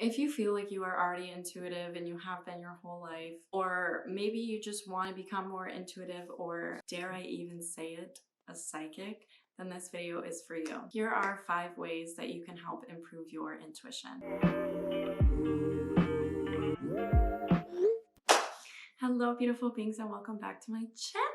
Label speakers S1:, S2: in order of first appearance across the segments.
S1: If you feel like you are already intuitive and you have been your whole life, or maybe you just want to become more intuitive, or dare I even say it, a psychic, then this video is for you. Here are 5 ways that you can help improve your intuition. Hello, beautiful beings, and welcome back to my channel.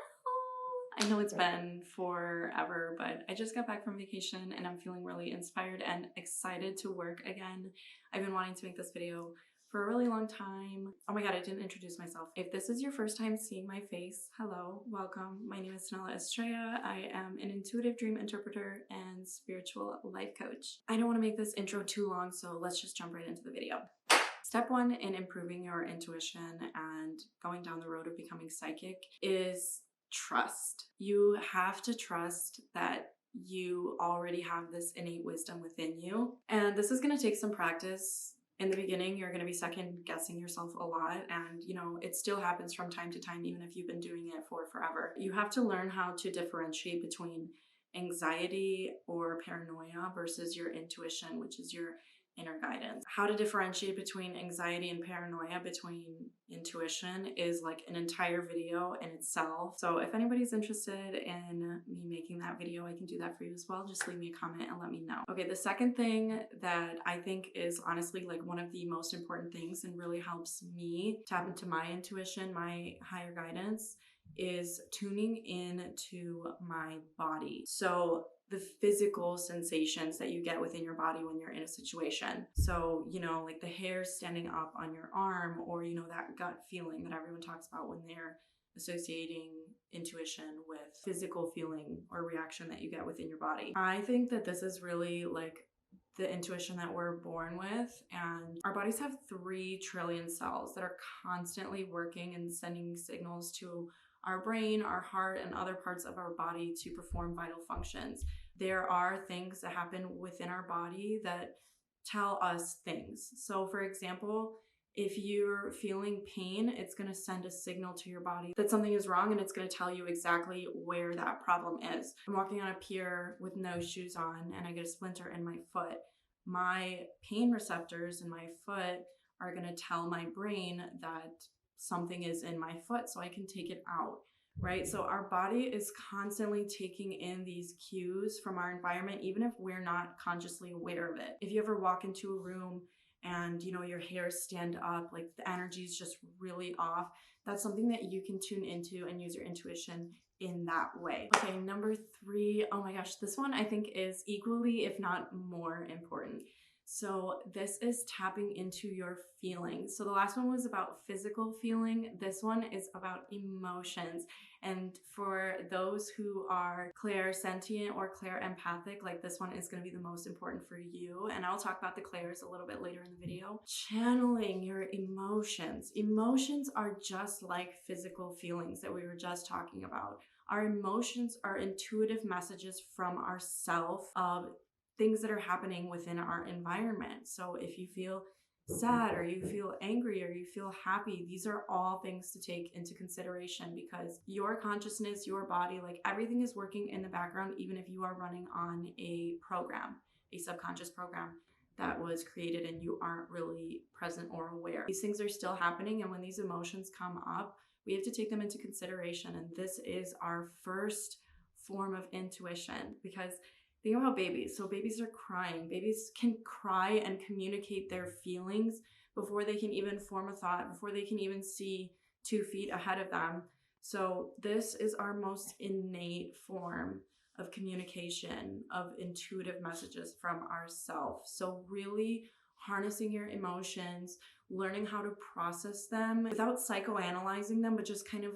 S1: I know it's been forever, but I just got back from vacation and I'm feeling really inspired and excited to work again. I've been wanting to make this video for a really long time. Oh my god, I didn't introduce myself. If this is your first time seeing my face, hello, welcome. My name is Nella Estrella. I am an intuitive dream interpreter and spiritual life coach. I don't want to make this intro too long, so let's just jump right into the video. Step 1 in improving your intuition and going down the road of becoming psychic is trust. You have to trust that you already have this innate wisdom within you. And this is going to take some practice. In the beginning, you're going to be second guessing yourself a lot. And, it still happens from time to time, even if you've been doing it for forever. You have to learn how to differentiate between anxiety or paranoia versus your intuition, which is your inner guidance. How to differentiate between anxiety and paranoia, between intuition, is like an entire video in itself. So if anybody's interested in me making that video, I can do that for you as well. Just leave me a comment and let me know. Okay, the second thing that I think is honestly like one of the most important things and really helps me tap into my intuition, my higher guidance, is tuning in to my body. So the physical sensations that you get within your body when you're in a situation. So, like the hair standing up on your arm, or, that gut feeling that everyone talks about when they're associating intuition with physical feeling or reaction that you get within your body. I think that this is really like the intuition that we're born with, and our bodies have 3 trillion cells that are constantly working and sending signals to our brain, our heart, and other parts of our body to perform vital functions. There are things that happen within our body that tell us things. So for example, if you're feeling pain, it's going to send a signal to your body that something is wrong, and it's going to tell you exactly where that problem is. I'm walking on a pier with no shoes on and I get a splinter in my foot. My pain receptors in my foot are going to tell my brain that something is in my foot so I can take it out, right? So our body is constantly taking in these cues from our environment, even if we're not consciously aware of it. If you ever walk into a room and your hairs stand up, like the energy is just really off, that's something that you can tune into and use your intuition in that way. Okay, number 3, oh my gosh, this one I think is equally, if not more important. So this is tapping into your feelings. So the last one was about physical feeling. This one is about emotions. And for those who are Clair sentient or Clair empathic, like this one is going to be the most important for you. And I'll talk about the Clairs a little bit later in the video. Channeling your emotions. Emotions are just like physical feelings that we were just talking about. Our emotions are intuitive messages from ourself of things that are happening within our environment. So if you feel sad, or you feel angry, or you feel happy, these are all things to take into consideration, because your consciousness, your body, like everything is working in the background, even if you are running on a program, a subconscious program that was created and you aren't really present or aware. These things are still happening, and when these emotions come up, we have to take them into consideration. And this is our first form of intuition, because think about babies. So babies are crying. Babies can cry and communicate their feelings before they can even form a thought, before they can even see 2 feet ahead of them. So this is our most innate form of communication, of intuitive messages from ourselves. So really harnessing your emotions, learning how to process them without psychoanalyzing them, but just kind of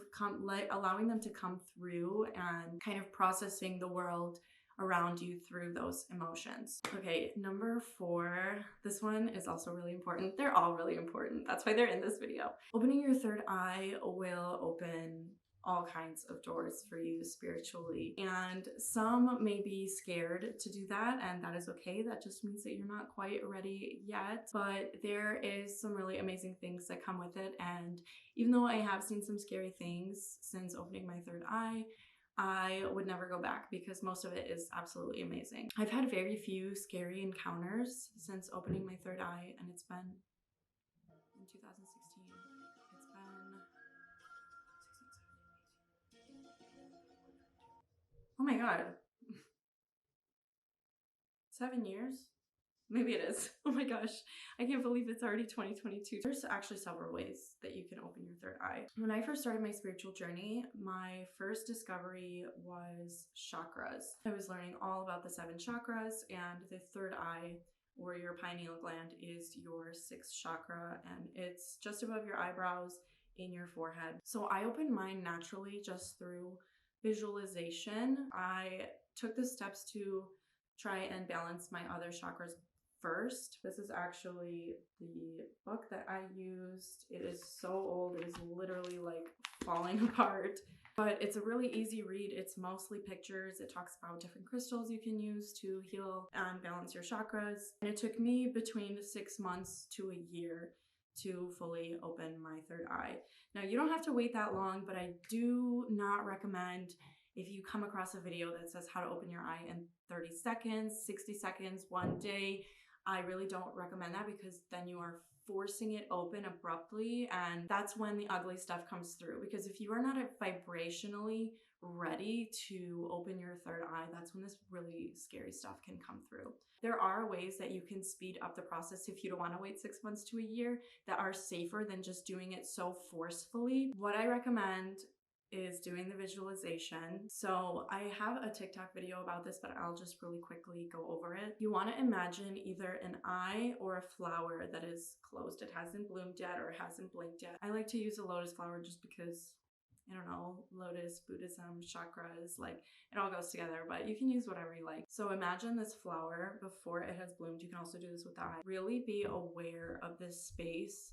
S1: allowing them to come through and kind of processing the world around you through those emotions. Okay, number 4, this one is also really important. They're all really important. That's why they're in this video. Opening your third eye will open all kinds of doors for you spiritually, and some may be scared to do that, and that is okay. That just means that you're not quite ready yet, but there is some really amazing things that come with it. And even though I have seen some scary things since opening my third eye, I would never go back because most of it is absolutely amazing. I've had very few scary encounters since opening my third eye, and it's been in 2016. It's been 16, 17, 18. Oh my god. 7 years? Maybe it is. Oh my gosh. I can't believe it's already 2022. There's actually several ways that you can open your third eye. When I first started my spiritual journey, my first discovery was chakras. I was learning all about the 7 chakras, and the third eye, or your pineal gland, is your 6th chakra, and it's just above your eyebrows in your forehead. So I opened mine naturally just through visualization. I took the steps to try and balance my other chakras first. This is actually the book that I used. It is so old, it is literally like falling apart, but it's a really easy read. It's mostly pictures. It talks about different crystals you can use to heal and balance your chakras. And it took me between 6 months to a year to fully open my third eye. Now, you don't have to wait that long, but I do not recommend, if you come across a video that says how to open your eye in 30 seconds, 60 seconds, 1 day, I really don't recommend that, because then you are forcing it open abruptly, and that's when the ugly stuff comes through. Because if you are not vibrationally ready to open your third eye, that's when this really scary stuff can come through. There are ways that you can speed up the process if you don't want to wait 6 months to a year that are safer than just doing it so forcefully. What I recommend is doing the visualization. So I have a TikTok video about this, but I'll just really quickly go over it. You want to imagine either an eye or a flower that is closed. It hasn't bloomed yet or hasn't blinked yet. I like to use a lotus flower just because, I don't know, lotus, Buddhism, chakras, like it all goes together, but you can use whatever you like. So imagine this flower before it has bloomed. You can also do this with the eye. Really be aware of this space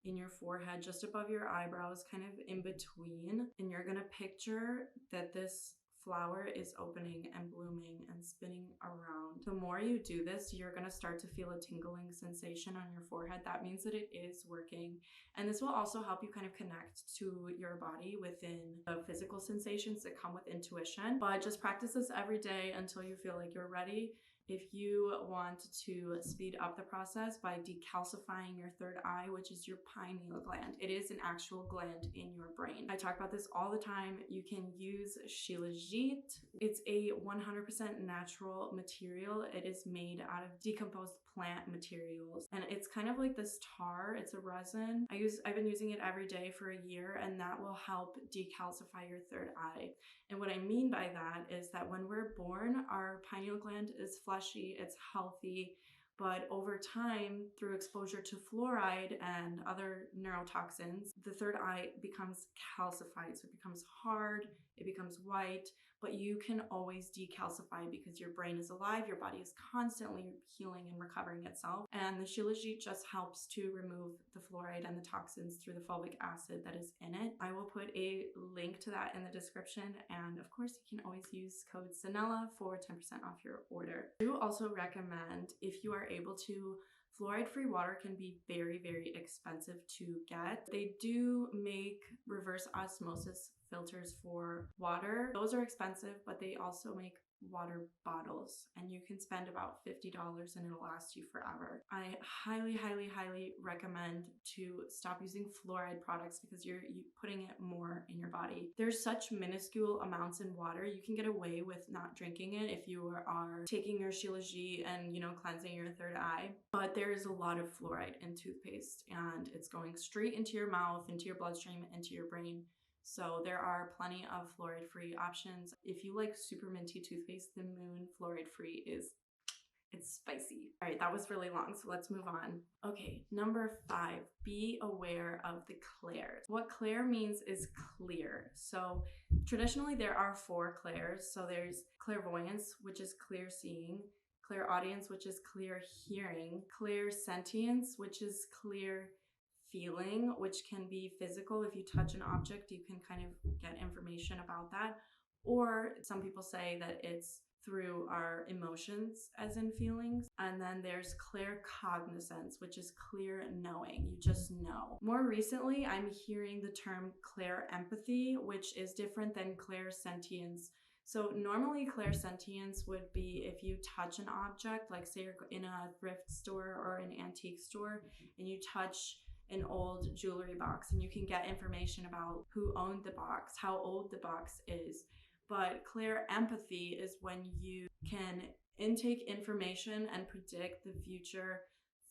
S1: in your forehead, just above your eyebrows, kind of in between. And you're gonna picture that this flower is opening and blooming and spinning around. The more you do this, you're gonna start to feel a tingling sensation on your forehead. That means that it is working. And this will also help you kind of connect to your body within the physical sensations that come with intuition. But just practice this every day until you feel like you're ready. If you want to speed up the process by decalcifying your third eye, which is your pineal gland, it is an actual gland in your brain. I talk about this all the time. You can use shilajit. It's a 100% natural material. It is made out of decomposed plant materials, and it's kind of like this tar. It's a resin. I've been using it every day for a year, and that will help decalcify your third eye. And what I mean by that is that when we're born, our pineal gland is fleshy, it's healthy, but over time, through exposure to fluoride and other neurotoxins, the third eye becomes calcified. So it becomes hard, it becomes white, but you can always decalcify because your brain is alive, your body is constantly healing and recovering itself. And the shilajit just helps to remove the fluoride and the toxins through the fulvic acid that is in it. I will put a link to that in the description. And of course, you can always use code SANELLA for 10% off your order. I do also recommend, if you are able to, fluoride-free water can be very, very expensive to get. They do make reverse osmosis filters for water. Those are expensive, but they also make water bottles, and you can spend about $50 and it'll last you forever. I highly, highly, highly recommend to stop using fluoride products because you're putting it more in your body. There's such minuscule amounts in water. You can get away with not drinking it if you are taking your shilajit and, cleansing your third eye. But there is a lot of fluoride in toothpaste, and it's going straight into your mouth, into your bloodstream, into your brain. So there are plenty of fluoride-free options. If you like super minty toothpaste, the Moon fluoride-free it's spicy. All right, that was really long, so let's move on. Okay, number 5, be aware of the clairs. What clair means is clear. So traditionally there are 4 clairs. So there's clairvoyance, which is clear seeing, clairaudience, which is clear hearing, clairsentience, which is clear feeling, which can be physical. If you touch an object, you can kind of get information about that. Or some people say that it's through our emotions, as in feelings. And then there's claircognizance, which is clear knowing. You just know. More recently, I'm hearing the term clairempathy, which is different than clairsentience. So normally clairsentience would be if you touch an object, like say you're in a thrift store or an antique store and you touch an old jewelry box and you can get information about who owned the box, how old the box is. But clairempathy is when you can intake information and predict the future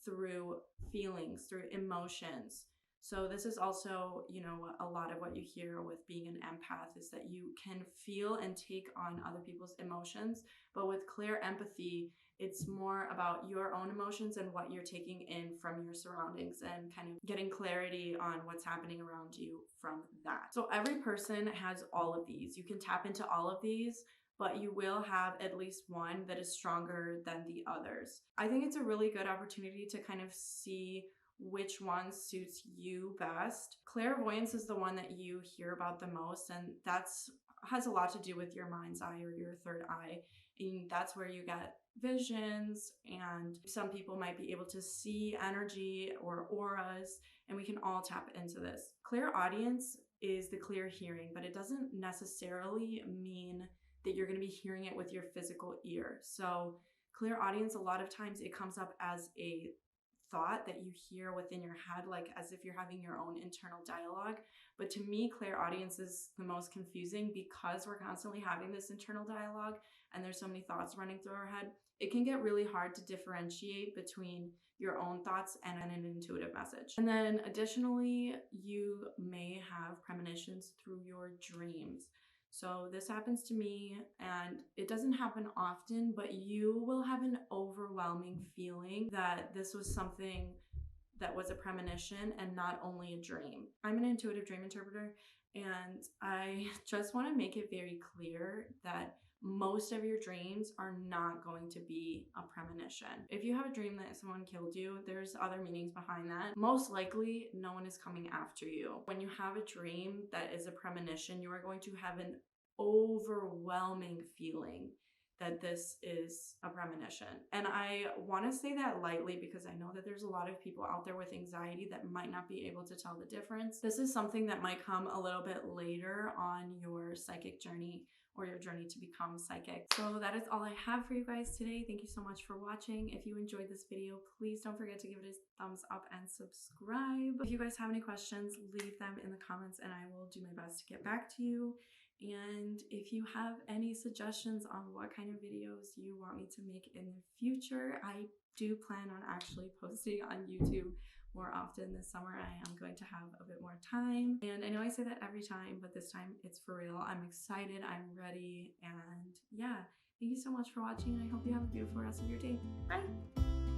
S1: through feelings, through emotions. So this is also, a lot of what you hear with being an empath is that you can feel and take on other people's emotions. But with clairempathy, it's more about your own emotions and what you're taking in from your surroundings and kind of getting clarity on what's happening around you from that. So every person has all of these. You can tap into all of these, but you will have at least one that is stronger than the others. I think it's a really good opportunity to kind of see which one suits you best. Clairvoyance is the one that you hear about the most, and has a lot to do with your mind's eye or your third eye. And that's where you get visions, and some people might be able to see energy or auras, and we can all tap into this. Clairaudience is the clear hearing, but it doesn't necessarily mean that you're going to be hearing it with your physical ear. So clairaudience, a lot of times it comes up as a thought that you hear within your head, like as if you're having your own internal dialogue. But to me, clairaudience is the most confusing because we're constantly having this internal dialogue and there's so many thoughts running through our head. It can get really hard to differentiate between your own thoughts and an intuitive message. And then additionally, you may have premonitions through your dreams. So this happens to me, and it doesn't happen often, but you will have an overwhelming feeling that this was something that was a premonition and not only a dream. I'm an intuitive dream interpreter, and I just want to make it very clear that most of your dreams are not going to be a premonition. If you have a dream that someone killed you, there's other meanings behind that. Most likely, no one is coming after you. When you have a dream that is a premonition, you are going to have an overwhelming feeling that this is a premonition. And I want to say that lightly because I know that there's a lot of people out there with anxiety that might not be able to tell the difference. This is something that might come a little bit later on your psychic journey or your journey to become psychic. So that is all I have for you guys today. Thank you so much for watching. If you enjoyed this video, please don't forget to give it a thumbs up and subscribe. If you guys have any questions, leave them in the comments and I will do my best to get back to you. And if you have any suggestions on what kind of videos you want me to make in the future, I do plan on actually posting on YouTube more often this summer. I am going to have a bit more time. And I know I say that every time, but this time it's for real. I'm excited, I'm ready, and yeah, thank you so much for watching. I hope you have a beautiful rest of your day. Bye!